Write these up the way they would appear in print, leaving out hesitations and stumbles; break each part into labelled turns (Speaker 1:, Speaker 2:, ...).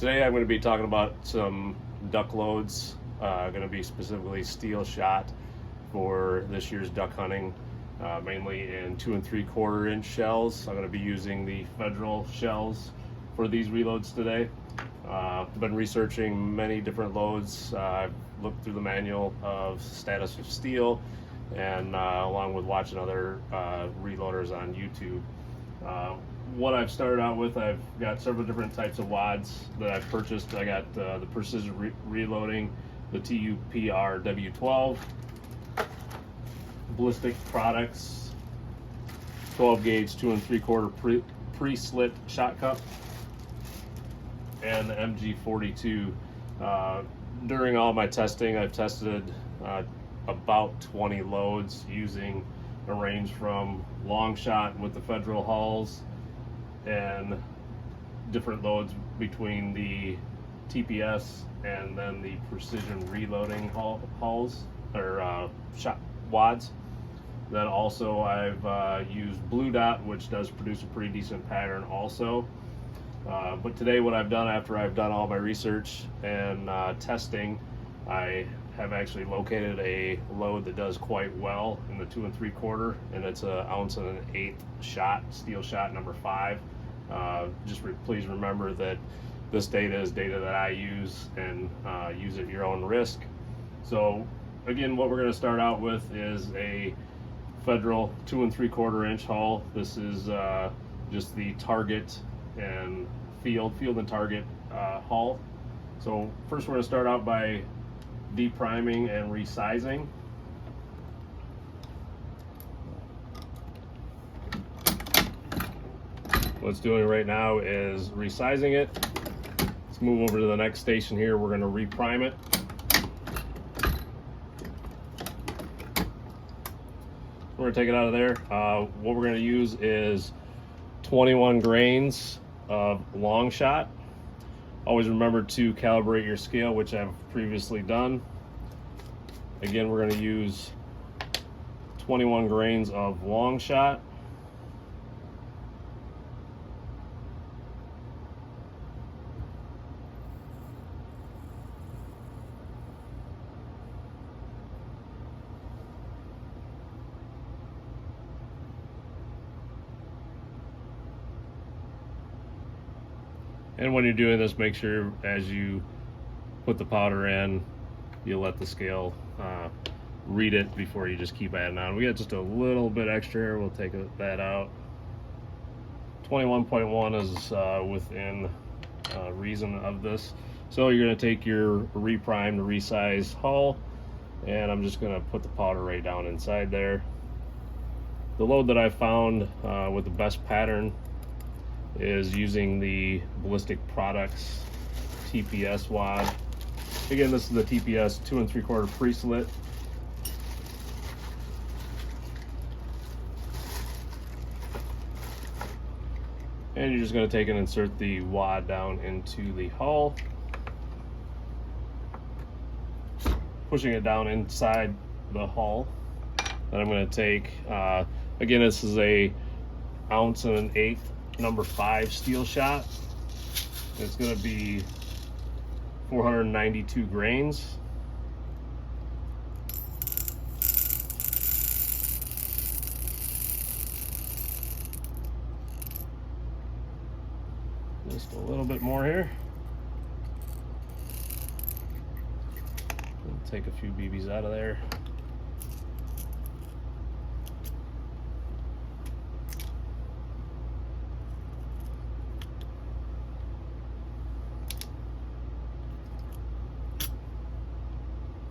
Speaker 1: Today I'm going to be talking about some duck loads, going to be specifically steel shot for this year's duck hunting, mainly in 2 3/4 inch shells. I'm going to be using the Federal shells for these reloads today. I've been researching many different loads. I've looked through the manual of Status of Steel, and along with watching other reloaders on YouTube. What I've started out with, I've got several different types of wads that I've purchased. I got the Precision Reloading, the TUPR W12, Ballistic Products 12 gauge 2 3/4 pre-slit shot cup, and the MG42. During all my testing, I've tested about 20 loads using a range from Longshot with the Federal hulls and different loads between the TPS and then the Precision Reloading hulls or shot wads. Then also I've used Blue Dot, which does produce a pretty decent pattern also. But today what I've done after I've done all my research and testing, I have actually located a load that does quite well in the 2 3/4, and it's an 1.1 ounce shot, steel shot number 5. Please remember that this data is data that I use, and use at your own risk. So again, what we're going to start out with is a Federal 2 3/4 inch hull. This is just the target and field and target hull. So first we're going to start out by depriming and resizing. What's doing right now is resizing it. Let's move over to the next station here. We're going to reprime it. We're going to take it out of there. What we're going to use is 21 grains of Longshot. Always remember to calibrate your scale, which I've previously done. Again, we're going to use 21 grains of Longshot. And when you're doing this, make sure as you put the powder in, you let the scale read it before you just keep adding on. We got just a little bit extra here. We'll take that out. 21.1 is within reason of this. So you're going to take your reprimed, resized hull, and I'm just going to put the powder right down inside there. The load that I found with the best pattern is using the Ballistic Products TPS wad. Again, this is the TPS 2 3/4 pre-slit. And you're just going to take and insert the wad down into the hull, pushing it down inside the hull. Then I'm going to take, again, this is a 1.1 ounce number 5 steel shot. It's going to be 492 grains. Just a little bit more here. Take a few BBs out of there.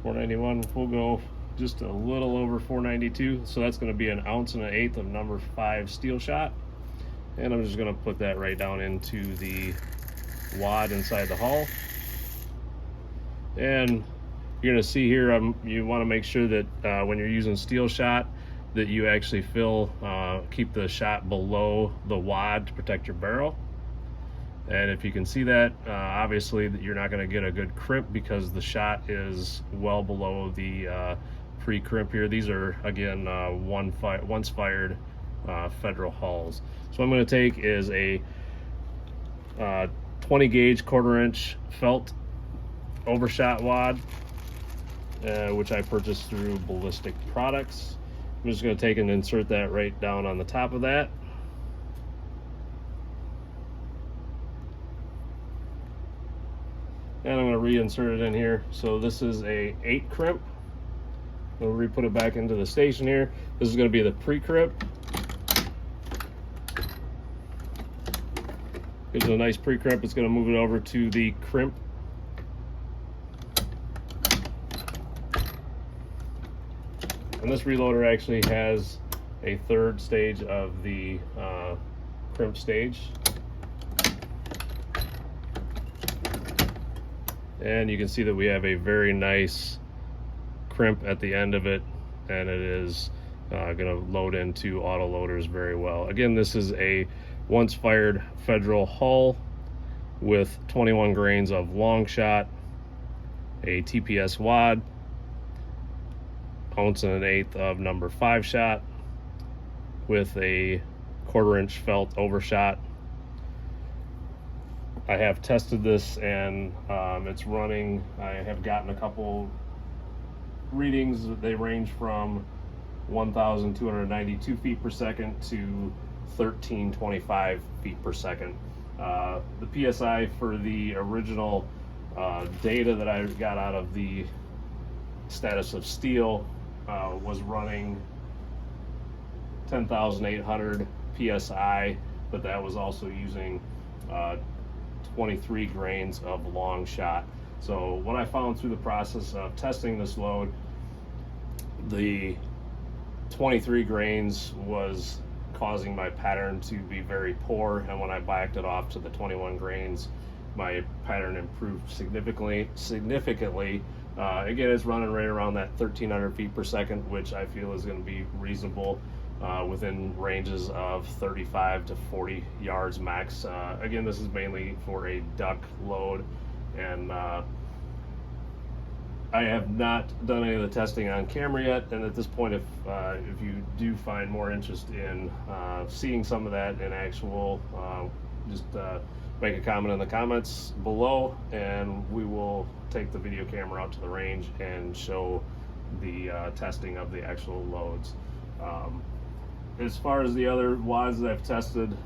Speaker 1: .491. We'll go just a little over 492. So that's going to be an 1.1 ounce of number 5 steel shot. And I'm just going to put that right down into the wad inside the hull. And you're going to see here, you want to make sure that when you're using steel shot, that you actually keep the shot below the wad to protect your barrel. And if you can see that, obviously that you're not going to get a good crimp because the shot is well below the pre-crimp here. These are, again, once fired Federal hulls. So what I'm going to take is a 20 gauge 1/4 inch felt overshot wad, which I purchased through Ballistic Products. I'm just going to take and insert that right down on the top of that. And I'm going to reinsert it in here. So this is a 8 crimp. We'll re-put it back into the station here. This is going to be the pre-crimp. Gives it a nice pre-crimp. It's going to move it over to the crimp. And this reloader actually has a 3rd stage of the crimp stage. And you can see that we have a very nice crimp at the end of it, and it is going to load into auto loaders very well. Again, this is a once fired Federal hull with 21 grains of Longshot, a TPS wad, 1 1/8 of number 5 shot with a 1/4 inch felt overshot. I have tested this, and it's running. I have gotten a couple readings. They range from 1,292 feet per second to 1,325 feet per second. The PSI for the original data that I got out of the Status of Steel was running 10,800 PSI, but that was also using 23 grains of Longshot. So what I found through the process of testing this load, the 23 grains was causing my pattern to be very poor, and when I backed it off to the 21 grains, my pattern improved significantly. Again, it's running right around that 1,300 feet per second, which I feel is going to be reasonable within ranges of 35 to 40 yards max. Again, this is mainly for a duck load, and I have not done any of the testing on camera yet, and at this point, if you do find more interest in seeing some of that in actual, just make a comment in the comments below, and we will take the video camera out to the range and show the testing of the actual loads. As far as the other wads that I've tested,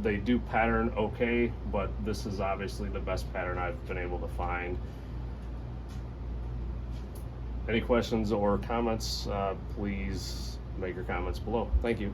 Speaker 1: they do pattern okay, but this is obviously the best pattern I've been able to find. Any questions or comments, please make your comments below. Thank you.